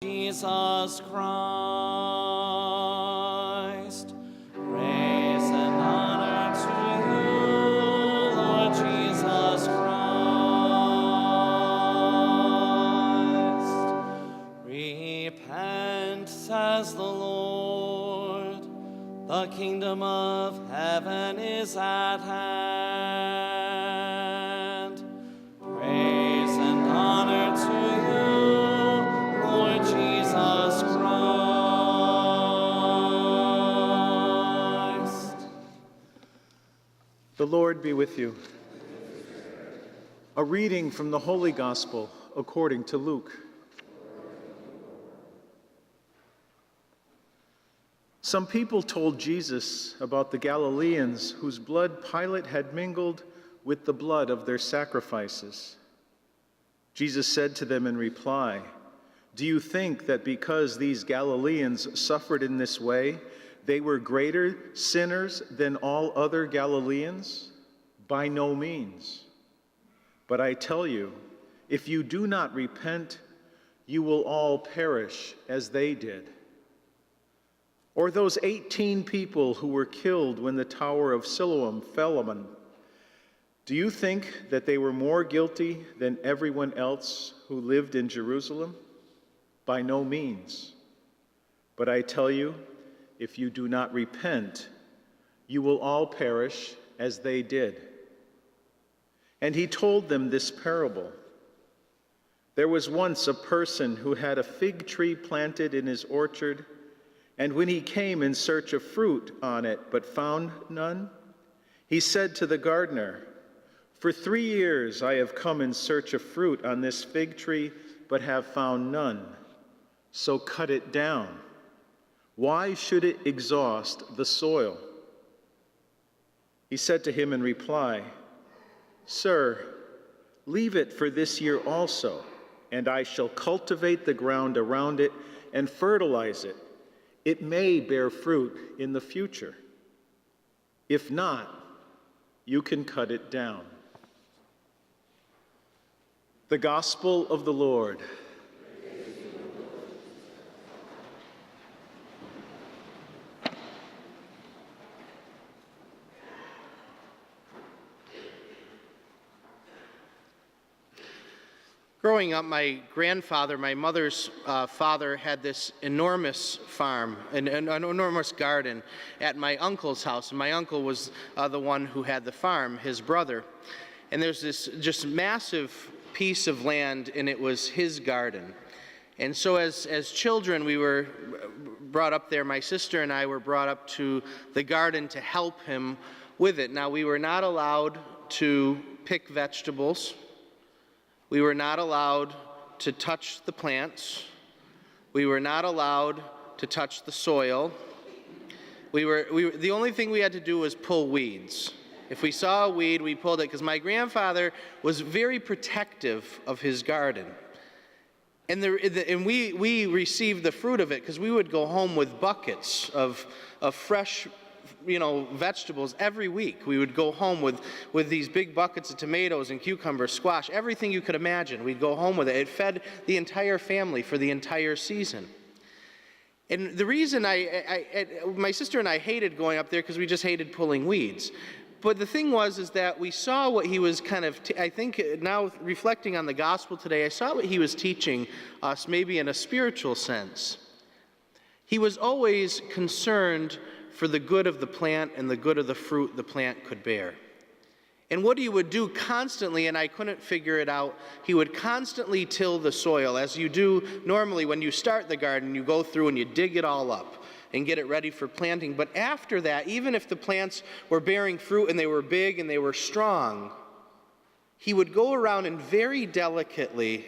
Jesus Christ. Praise and honor to you, Lord Jesus Christ. Repent, says the Lord, the kingdom of heaven is at hand. Praise and honor to you, Lord Jesus Christ. The Lord be with you. A reading from the Holy Gospel according to Luke. Some people told Jesus about the Galileans whose blood Pilate had mingled with the blood of their sacrifices. Jesus said to them in reply, "Do you think that because these Galileans suffered in this way, they were greater sinners than all other Galileans? By no means. But I tell you, if you do not repent, you will all perish as they did. Or those 18 people who were killed when the Tower of Siloam fell on them, do you think that they were more guilty than everyone else who lived in Jerusalem? By no means. But I tell you, if you do not repent, you will all perish as they did." And he told them this parable. There was once a person who had a fig tree planted in his orchard, and when he came in search of fruit on it but found none, he said to the gardener, "For 3 years I have come in search of fruit on this fig tree, but have found none. So cut it down. Why should it exhaust the soil?" He said to him in reply, "Sir, leave it for this year also, and I shall cultivate the ground around it and fertilize it. It may bear fruit in the future. If not, you can cut it down." The Gospel of the Lord. Growing up, my grandfather, my mother's father, had this enormous farm, an enormous garden at my uncle's house. And my uncle was the one who had the farm, his brother. And there's this just massive piece of land, and it was his garden. And so as children, we were brought up there. My sister and I were brought up to the garden to help him with it. Now, we were not allowed to pick vegetables. We were not allowed to touch the plants. We were not allowed to touch the soil. The only thing we had to do was pull weeds. If we saw a weed, we pulled it, because my grandfather was very protective of his garden. And we received the fruit of it, because we would go home with buckets of fresh vegetables every week. We would go home with these big buckets of tomatoes and cucumbers, squash, everything you could imagine. We'd go home with it. It fed the entire family for the entire season. And the reason my sister and I hated going up there, because we just hated pulling weeds. But the thing is that we saw what he was I think now reflecting on the gospel today, I saw what he was teaching us maybe in a spiritual sense. He was always concerned for the good of the plant and the good of the fruit the plant could bear. And what he would do constantly, and I couldn't figure it out, he would constantly till the soil, as you do normally when you start the garden. You go through and you dig it all up and get it ready for planting. But after that, even if the plants were bearing fruit and they were big and they were strong, he would go around and very delicately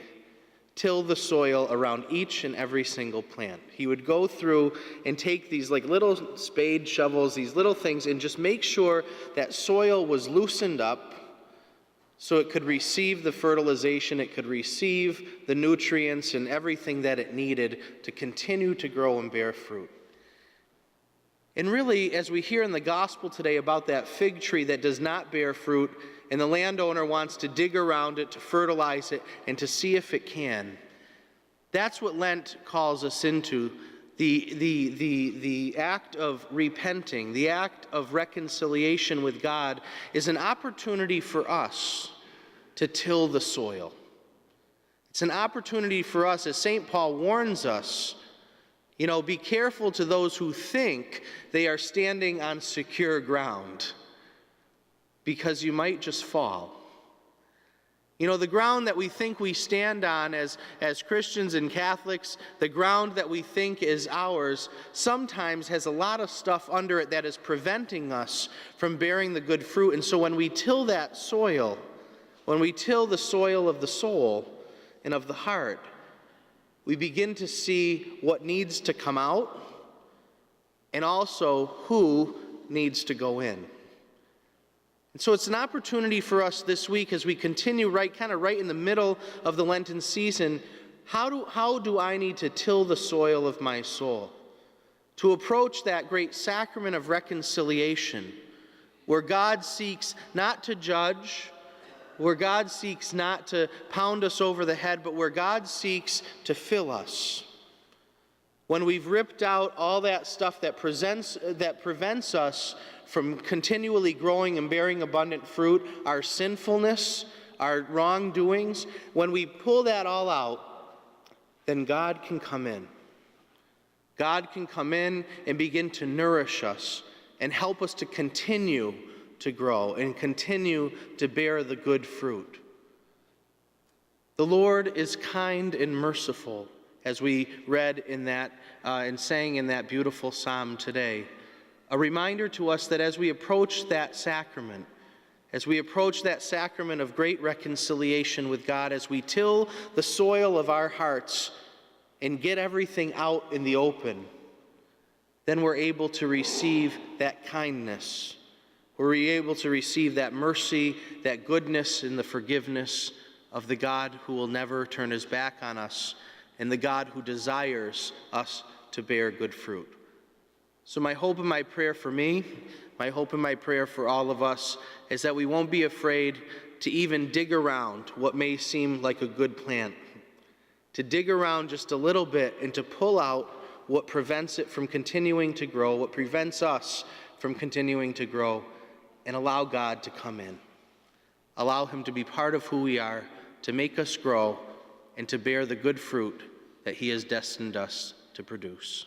till the soil around each and every single plant. He would go through and take these little spade shovels, these little things, and just make sure that soil was loosened up so it could receive the fertilization, it could receive the nutrients and everything that it needed to continue to grow and bear fruit. And really, as we hear in the gospel today about that fig tree that does not bear fruit, and the landowner wants to dig around it to fertilize it and to see if it can, That's what Lent calls us into. The act of repenting, the act of reconciliation with God is an opportunity for us to till the soil. It's an opportunity for us, as St. Paul warns us, be careful to those who think they are standing on secure ground, because you might just fall. The ground that we think we stand on as Christians and Catholics, the ground that we think is ours, sometimes has a lot of stuff under it that is preventing us from bearing the good fruit. And so when we till that soil, when we till the soil of the soul and of the heart, we begin to see what needs to come out and also who needs to go in. And so it's an opportunity for us this week as we continue right in the middle of the Lenten season. How do I need to till the soil of my soul? To approach that great sacrament of reconciliation, where God seeks not to judge, where God seeks not to pound us over the head, but where God seeks to fill us. When we've ripped out all that stuff that prevents us from continually growing and bearing abundant fruit, our sinfulness, our wrongdoings, when we pull that all out, then God can come in. God can come in and begin to nourish us and help us to continue to grow and continue to bear the good fruit. The Lord is kind and merciful, as we read in that and sang in that beautiful psalm today. A reminder to us that as we approach that sacrament, of great reconciliation with God, as we till the soil of our hearts and get everything out in the open, then we're able to receive that kindness. We're able to receive that mercy, that goodness, and the forgiveness of the God who will never turn his back on us, and the God who desires us to bear good fruit. So my hope and my prayer for me, my hope and my prayer for all of us, is that we won't be afraid to even dig around what may seem like a good plant, to dig around just a little bit and to pull out what prevents it from continuing to grow, what prevents us from continuing to grow, and allow God to come in. Allow him to be part of who we are, to make us grow, and to bear the good fruit that he has destined us to produce.